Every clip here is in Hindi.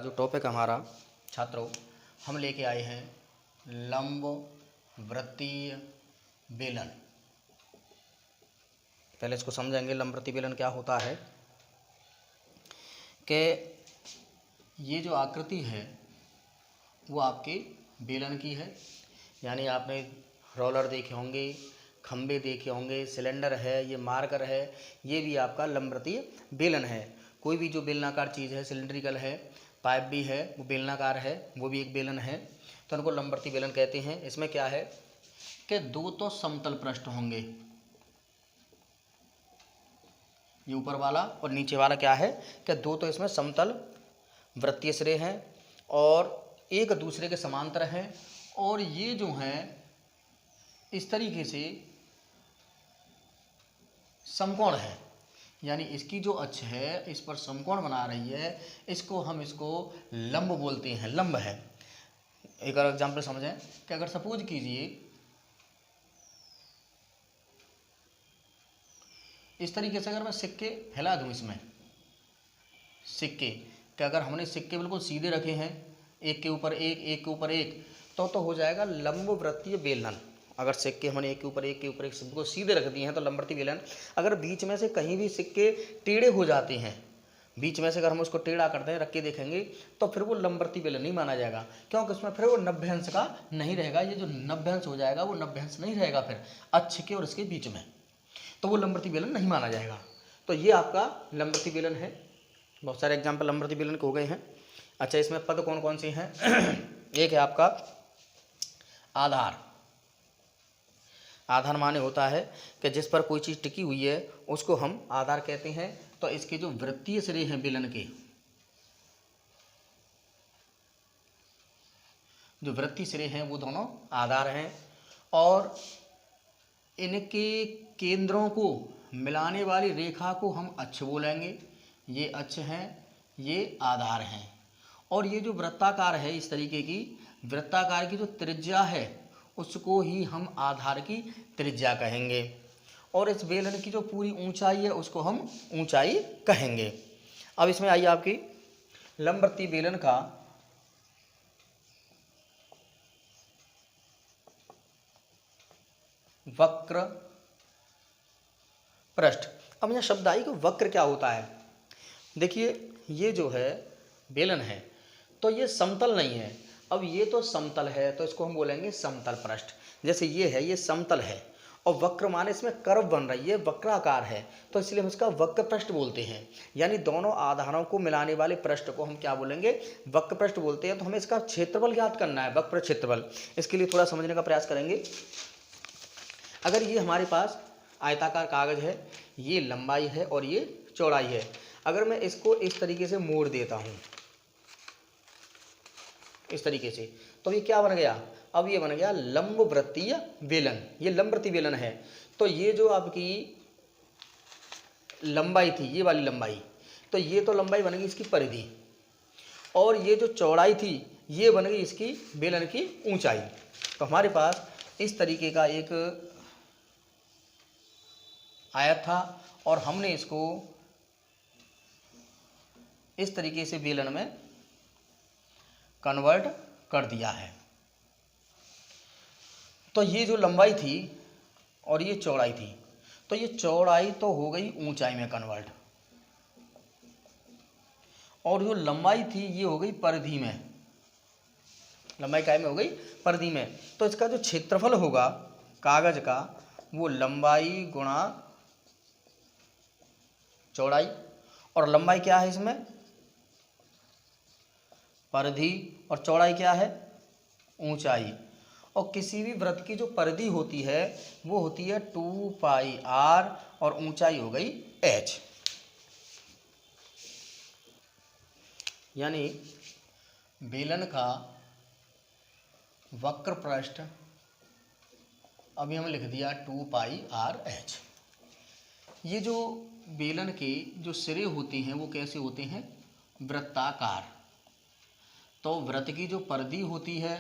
जो टॉपिक हमारा छात्रों हम लेके आए हैं लंब वृत्तीय बेलन। पहले इसको समझेंगे लंब वृत्तीय बेलन क्या होता है। कि ये जो आकृति है वो आपके बेलन की है, यानी आपने रोलर देखे होंगे, खंबे देखे होंगे, सिलेंडर है, ये मार्कर है, ये भी आपका लंब वृत्तीय बेलन है। कोई भी जो बेलनाकार चीज़ है, सिलेंड्रिकल है, पाइप भी है, वो बेलनाकार है, वो भी एक बेलन है, तो उनको लंब वृत्तीय बेलन कहते हैं। इसमें क्या है कि दो तो समतल पृष्ठ होंगे, ये ऊपर वाला और नीचे वाला क्या है कि दो तो इसमें समतल वृत्तीय सिरे हैं और एक दूसरे के समांतर हैं, और ये जो हैं इस तरीके से समकोण है, यानी इसकी जो अक्ष है इस पर समकोण बना रही है, इसको लंब बोलते हैं, लंब है। एक और एग्जाम्पल समझें कि अगर सपोज कीजिए इस तरीके से अगर मैं सिक्के हिला दूं, इसमें सिक्के कि अगर हमने सिक्के बिल्कुल सीधे रखे हैं, एक के ऊपर एक, एक के ऊपर एक, तो हो जाएगा लंब वृत्तीय बेलन। अगर सिक्के हमने एक के ऊपर एक बिल्कुल सीधे रख दिए हैं तो लंब वृत्तीय बेलन। अगर बीच में से कहीं भी सिक्के टेढ़े हो जाते हैं, बीच में से अगर हम उसको टेढ़ा करते हैं, रख के देखेंगे, तो फिर वो लंब वृत्तीय बेलन नहीं माना जाएगा, क्योंकि उसमें फिर वो नभ्यंश का नहीं रहेगा। ये जो नभ्यंश हो जाएगा वो नभ्यंश नहीं रहेगा फिर अक्ष के और इसके बीच में, तो वो लंब वृत्तीय बेलन नहीं माना जाएगा। तो ये आपका लंब वृत्तीय बेलन है। बहुत सारे एग्जाम्पल लंब वृत्तीय बेलन के हो गए हैं। अच्छा, इसमें पद कौन कौन से हैं? एक है आपका आधार। आधार माने होता है कि जिस पर कोई चीज़ टिकी हुई है उसको हम आधार कहते हैं। तो इसके जो वृत्तीय सिरे हैं बेलन के, जो वृत्तीय सिरे हैं वो दोनों आधार हैं, और इनके केंद्रों को मिलाने वाली रेखा को हम अक्ष बोलेंगे। ये अक्ष हैं, ये आधार हैं, और ये जो वृत्ताकार है, इस तरीके की वृत्ताकार की जो त्रिज्या है उसको ही हम आधार की त्रिज्या कहेंगे, और इस बेलन की जो पूरी ऊंचाई है उसको हम ऊंचाई कहेंगे। अब इसमें आइए आपकी लंब वृत्तीय बेलन का वक्र पृष्ठ। अब यहाँ शब्द आई कि वक्र क्या होता है। देखिए, ये जो है बेलन है तो ये समतल नहीं है। अब ये तो समतल है तो इसको हम बोलेंगे समतल पृष्ठ। जैसे ये है, ये समतल है, और वक्र माने इसमें कर्व बन रही है, वक्राकार है, तो इसलिए हम इसका वक्र पृष्ठ बोलते हैं। यानी दोनों आधारों को मिलाने वाले पृष्ठ को हम क्या बोलेंगे? वक्र पृष्ठ बोलते हैं। तो हमें इसका क्षेत्रफल ज्ञात करना है, वक्र क्षेत्रफल। इसके लिए थोड़ा समझने का प्रयास करेंगे। अगर ये हमारे पास आयताकार कागज है, ये लंबाई है और ये चौड़ाई है, अगर मैं इसको इस तरीके से मोड़ देता हूँ, इस तरीके से, तो ये क्या बन गया? अब ये बन गया लंब वृत्तीय बेलन। ये लंब वृत्तीय बेलन है। तो ये जो आपकी लंबाई थी, ये वाली लंबाई, तो ये तो लंबाई बन गई इसकी परिधि, और ये जो चौड़ाई थी ये बन गई इसकी बेलन की ऊंचाई। तो हमारे पास इस तरीके का एक आयत था और हमने इसको इस तरीके से बेलन में कन्वर्ट कर दिया है। तो ये जो लंबाई थी और ये चौड़ाई थी, तो ये चौड़ाई तो हो गई ऊंचाई में कन्वर्ट, और जो लंबाई थी ये हो गई परिधि में। लंबाई काय में हो गई? परिधि में। तो इसका जो क्षेत्रफल होगा कागज का वो लंबाई गुणा चौड़ाई, और लंबाई क्या है इसमें? परिधि, और चौड़ाई क्या है? ऊंचाई। और किसी भी वृत्त की जो परिधि होती है वो होती है 2πr, और ऊंचाई हो गई h। यानी बेलन का वक्र पृष्ठ अभी हम लिख दिया 2πrh। ये जो बेलन के जो सिरे होते हैं वो कैसे होते हैं? वृत्ताकार। तो वृत्त की जो परिधि होती है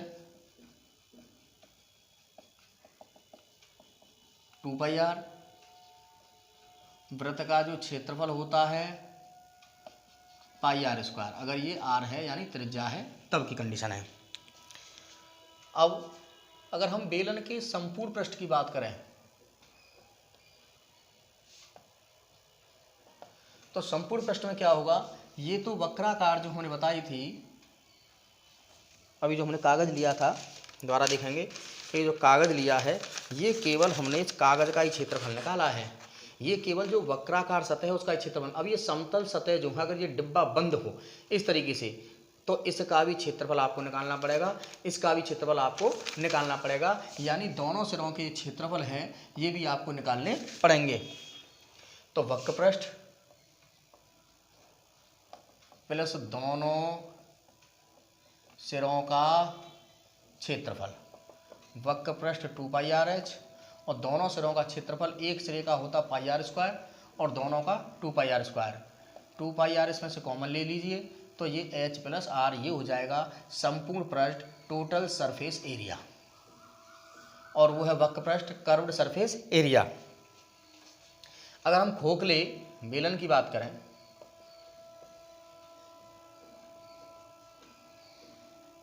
2πr, वृत्त का जो क्षेत्रफल होता है पाई आर स्क्वायर, अगर ये आर है यानी त्रिज्या है तब की कंडीशन है। अब अगर हम बेलन के संपूर्ण पृष्ठ की बात करें तो संपूर्ण पृष्ठ में क्या होगा, ये तो वक्राकार जो हमने बताई थी, अभी जो हमने कागज लिया था दोबारा देखेंगे, ये जो कागज लिया है ये केवल हमने इस कागज का ही क्षेत्रफल निकाला है, ये केवल जो वक्राकार सतह है उसका ही क्षेत्रफल। अब ये समतल सतह जो है अगर ये डिब्बा बंद हो इस तरीके से तो इसका भी क्षेत्रफल आपको निकालना पड़ेगा, इसका भी क्षेत्रफल आपको निकालना पड़ेगा, यानी दोनों सिरों के क्षेत्रफल हैं ये भी आपको निकालने पड़ेंगे। तो वक्र पृष्ठ प्लस दोनों सिरों का क्षेत्रफल, वक्र पृष्ठ 2 पाई आर एच और दोनों सिरों का क्षेत्रफल एक सिरे का होता पाई आर स्क्वायर और दोनों का 2 पाई आर स्क्वायर। 2 पाई आर इसमें से कॉमन ले लीजिए तो ये एच प्लस आर ये हो जाएगा संपूर्ण पृष्ठ टोटल सरफेस एरिया, और वो है वक्र पृष्ठ कर्व्ड सरफेस एरिया। अगर हम खोखले बेलन की बात करें,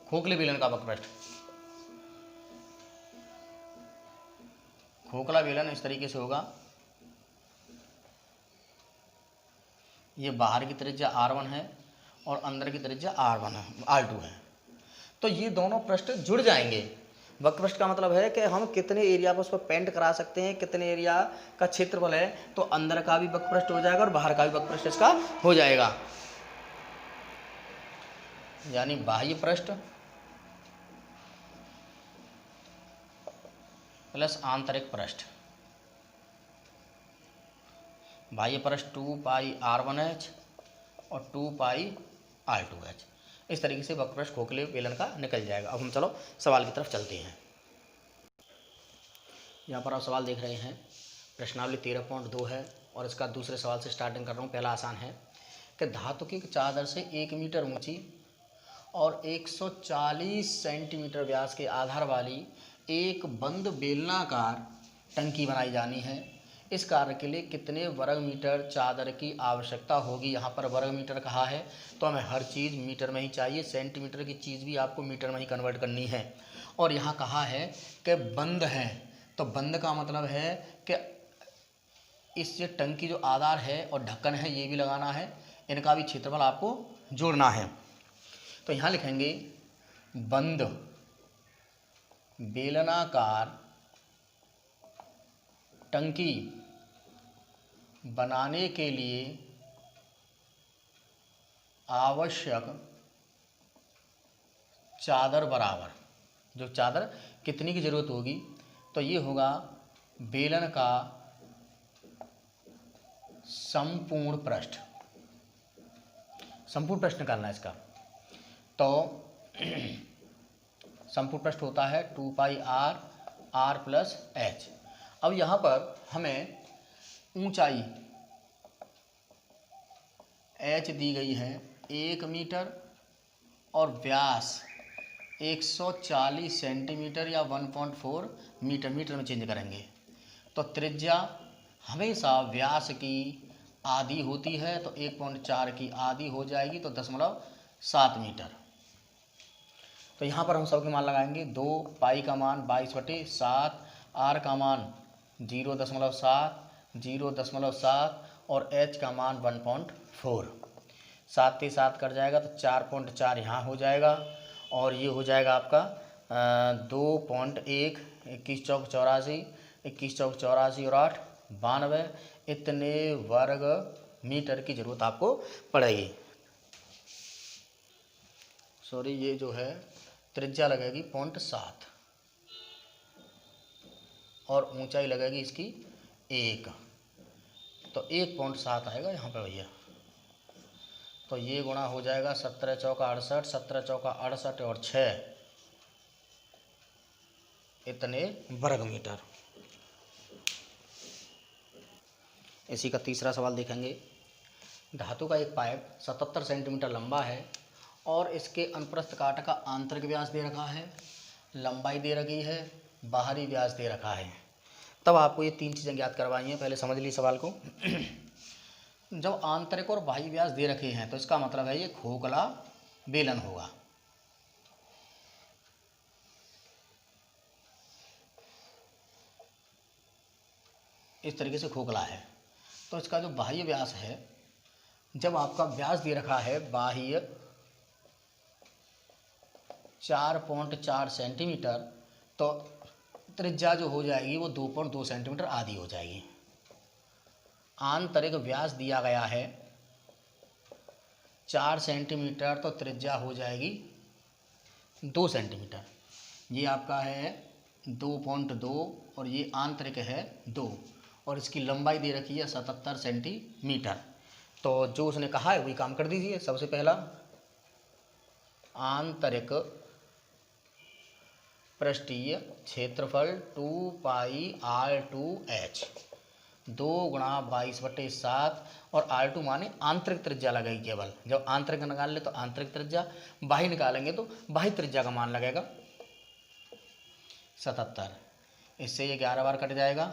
खोखले बेलन का वक्र पृष्ठ, खोखला बेलन इस तरीके से होगा, ये बाहर की त्रिज्या R1 है और अंदर की त्रिज्या R1 है, R2 है। तो ये दोनों पृष्ठ जुड़ जाएंगे। वक्र पृष्ठ का मतलब है कि हम कितने एरिया पर उस पर पेंट करा सकते हैं, कितने एरिया का क्षेत्रफल है, तो अंदर का भी वक्र पृष्ठ हो जाएगा और बाहर का भी वक्र पृष्ठ इसका हो जाएगा। यानी बाह्य पृष्ठ प्लस आंतरिक पृष्ठ, बाह्य पृष्ठ 2 पाई R1H और 2 पाई R2H, इस तरीके से वक्र पृष्ठ खोखले बेलन का निकल जाएगा। अब हम चलो सवाल की तरफ चलते हैं। यहाँ पर आप सवाल देख रहे हैं, प्रश्नावली 13.2 है और इसका दूसरे सवाल से स्टार्टिंग कर रहा हूँ। पहला आसान है कि धातु की चादर से 1 मीटर ऊंची और 140 सेंटीमीटर व्यास के आधार वाली एक बंद बेलनाकार टंकी बनाई जानी है। इस कार्य के लिए कितने वर्ग मीटर चादर की आवश्यकता होगी। यहाँ पर वर्ग मीटर कहा है तो हमें हर चीज़ मीटर में ही चाहिए, सेंटीमीटर की चीज़ भी आपको मीटर में ही कन्वर्ट करनी है। और यहाँ कहा है कि बंद है, तो बंद का मतलब है कि इस ये टंकी जो आधार है और ढक्कन है ये भी लगाना है, इनका भी क्षेत्रफल आपको जोड़ना है। तो यहाँ लिखेंगे बंद बेलनाकार टंकी बनाने के लिए आवश्यक चादर बराबर, जो चादर कितनी की ज़रूरत होगी, तो ये होगा बेलन का संपूर्ण पृष्ठ। संपूर्ण पृष्ठ निकालना है इसका, तो संपूर्ण पृष्ठ होता है 2 पाई R प्लस H। अब यहाँ पर हमें ऊंचाई H दी गई है 1 मीटर और व्यास 140 सेंटीमीटर या 1.4 मीटर, मीटर में चेंज करेंगे। तो त्रिज्या हमेशा व्यास की आधी होती है, तो 1.4 की आधी हो जाएगी तो 0.7 मीटर। तो यहाँ पर हम सबके मान लगाएंगे। 2 पाई का मान 22/7, R का मान 0.7, 0.7 और H का मान 1.4। 7 से 7 कट जाएगा तो 4.4 यहाँ हो जाएगा और ये हो जाएगा आपका 2.1, 21 चौक 84, 21 चौक 84 और 8 92, इतने वर्ग मीटर की ज़रूरत आपको पड़ेगी। सॉरी, ये जो है त्रिज्या लगेगी 0.7 और ऊंचाई लगेगी इसकी 1, तो 1.7 आएगा यहाँ पे भैया। तो ये गुणा हो जाएगा 17 चौका 68, 17 चौका 68 और 6, इतने वर्ग मीटर। इसी का तीसरा सवाल देखेंगे। धातु का एक पाइप 77 सेंटीमीटर लंबा है और इसके अनुप्रस्थ काट का आंतरिक व्यास दे रखा है, लंबाई दे रखी है, बाहरी व्यास दे रखा है। तब आपको ये 3 चीज़ें ज्ञात करवाई हैं। पहले समझ ली सवाल को। जब आंतरिक और बाह्य व्यास दे रखे हैं तो इसका मतलब है ये खोखला बेलन होगा। इस तरीके से खोखला है। तो इसका जो बाह्य व्यास है, जब आपका व्यास दे रखा है बाह्य 4.4 सेंटीमीटर, तो त्रिज्या जो हो जाएगी वो 2.2 सेंटीमीटर आधी हो जाएगी। आंतरिक व्यास दिया गया है 4 सेंटीमीटर, तो त्रिज्या हो जाएगी 2 सेंटीमीटर। ये आपका है 2.2 और ये आंतरिक है 2, और इसकी लंबाई दे रखी है 77 सेंटीमीटर। तो जो उसने कहा है वही काम कर दीजिए। सबसे पहला, आंतरिक पृष्ठीय क्षेत्रफल 2πr2h 2 गुणा 22/7, और R2 माने आंतरिक त्रिज्या लगेगी केवल। जब आंतरिक निकाल ले तो आंतरिक त्रिज्या, बाह्य निकालेंगे तो बाह्य त्रिज्या का मान लगेगा 77। इससे ये 11 बार कट जाएगा।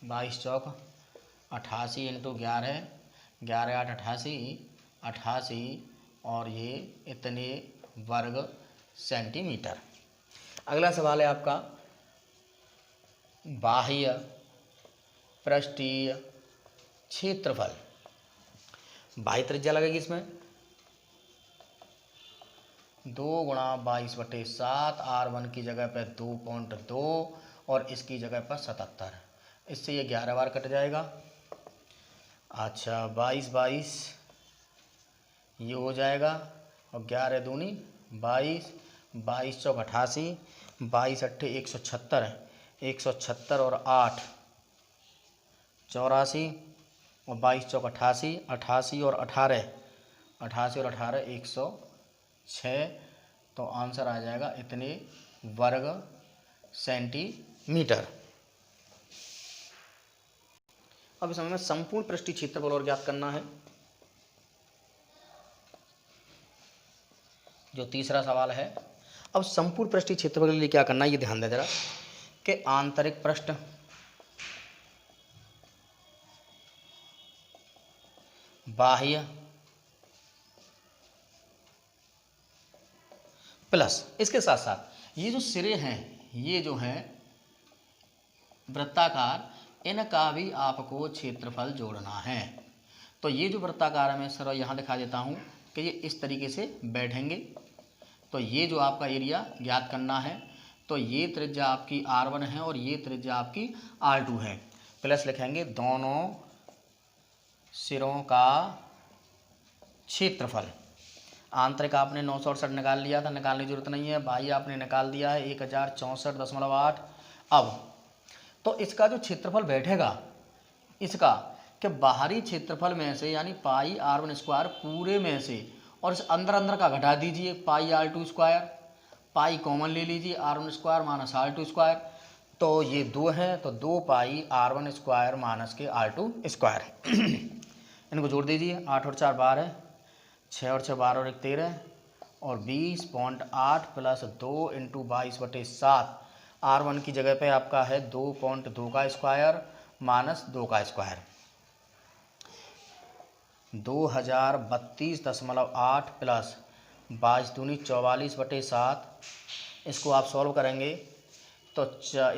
22 चौक 88 इंटू 11, 11 8 88, 88 और ये इतने वर्ग सेंटीमीटर। अगला सवाल है आपका, बाह्य पृष्ठीय क्षेत्रफल। बाह्य त्रिज्या लगेगी इसमें 2 गुणा 22/7, R1 की जगह पे 2.2 और इसकी जगह पर 77। इससे ये 11 बार कट जाएगा। अच्छा, 22 ये हो जाएगा, और 11 दूनी 22, 22 चौक 88, 22 अट्ठे 176, 176 और 8 84, और 22 चौक 88, 88 और 18, 88 और 18 106। तो आंसर आ जाएगा इतने वर्ग सेंटीमीटर। अब इस समय में संपूर्ण पृष्ठीय क्षेत्रफल और ज्ञात करना है। जो तीसरा सवाल है, अब संपूर्ण पृष्ठीय क्षेत्रफल के लिए क्या करना है ये ध्यान दें जरा, कि आंतरिक पृष्ठ बाह्य प्लस, इसके साथ साथ ये जो सिरे हैं, ये जो हैं वृत्ताकार, इनका भी आपको क्षेत्रफल जोड़ना है। तो ये जो वृत्ताकार है, मैं सर यहाँ दिखा देता हूँ कि ये इस तरीके से बैठेंगे। तो ये जो आपका एरिया ज्ञात करना है, तो ये त्रिज्या आपकी R1 है और ये त्रिज्या आपकी R2 है। प्लस लिखेंगे दोनों सिरों का क्षेत्रफल। आंतरिक आपने 968 निकाल लिया था, निकालने की जरूरत नहीं है। बाह्य आपने निकाल दिया है 1064.8। अब तो इसका जो क्षेत्रफल बैठेगा इसका, कि बाहरी क्षेत्रफल में से यानी पाई R1 स्क्वायर पूरे में से, और इस अंदर अंदर का घटा दीजिए पाई R2 स्क्वायर, पाई कॉमन ले लीजिए R1 square minus R2 square. तो ये 2 है, तो 2 पाई R1 स्क्वायर माइनस के R2 स्क्वायर। इनको जोड़ दीजिए, 8 और 4 12, 6 और 6 12 और 1 13, और 20.8 प्लस 2 इंटू 22/7। R1 की जगह पे आपका है 2.2 का स्क्वायर माइनस 2 का स्क्वायर, 2032.8 प्लस 22 दूनी 44/7। इसको आप सॉल्व करेंगे तो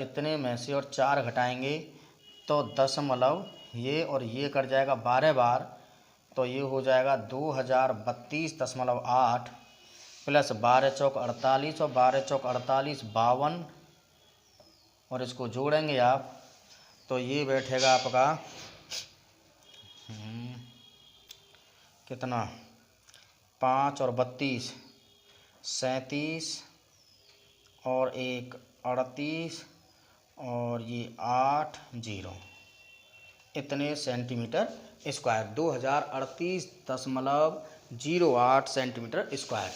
इतने में से और 4 घटाएंगे तो दशमलव ये और ये कट जाएगा 12 बार। तो ये हो जाएगा 2032.8 प्लस 12 चौक 48 और 12 चौक 48 52, और इसको जोड़ेंगे आप तो ये बैठेगा आपका कितना, 5 और 32 37 और 1 38 और ये 8 0, इतने सेंटीमीटर स्क्वायर, 2038.08 सेंटीमीटर स्क्वायर।